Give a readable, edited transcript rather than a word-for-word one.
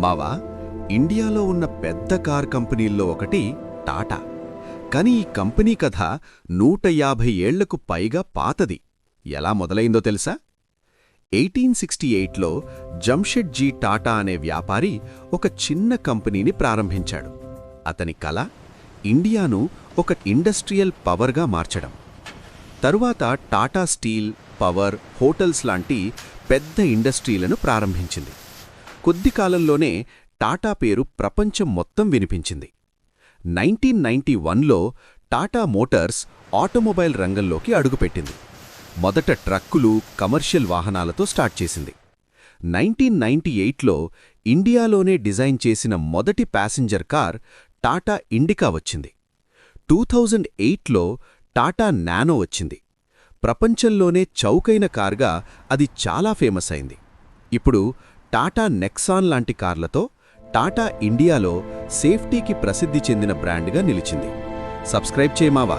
మావా, ఇండియాలో ఉన్న పెద్ద కార్ కంపెనీల్లో ఒకటి టాటా. కాని ఈ కంపెనీ కథ 150 ఏళ్లకు పైగా పాతది. ఎలా మొదలైందో తెలుసా? 1868లో జంషెడ్జీ టాటా అనే వ్యాపారి ఒక చిన్న కంపెనీని ప్రారంభించాడు. అతని కల ఇండియాను ఒక ఇండస్ట్రియల్ పవర్గా మార్చడం. తరువాత టాటా స్టీల్, పవర్, హోటల్స్ లాంటి పెద్ద ఇండస్ట్రీలను ప్రారంభించింది. కొద్ది కాలంలోనే టాటా పేరు ప్రపంచం మొత్తం వినిపించింది. 1991లో టాటా మోటార్స్ ఆటోమొబైల్ రంగంలోకి అడుగుపెట్టింది. మొదట ట్రక్కులు, కమర్షియల్ వాహనాలతో స్టార్ట్ చేసింది. 1998లో ఇండియాలోనే డిజైన్ చేసిన మొదటి ప్యాసింజర్ కార్ టాటా ఇండికా వచ్చింది. 2008లో టాటా నానో వచ్చింది. ప్రపంచంలోనే చౌకైన కార్గా అది చాలా ఫేమస్ అయింది. ఇప్పుడు టాటా నెక్సాన్ లాంటి కార్లతో టాటా ఇండియాలో సేఫ్టీకి ప్రసిద్ధి చెందిన బ్రాండ్గా నిలిచింది. సబ్స్క్రైబ్ చేయమావా.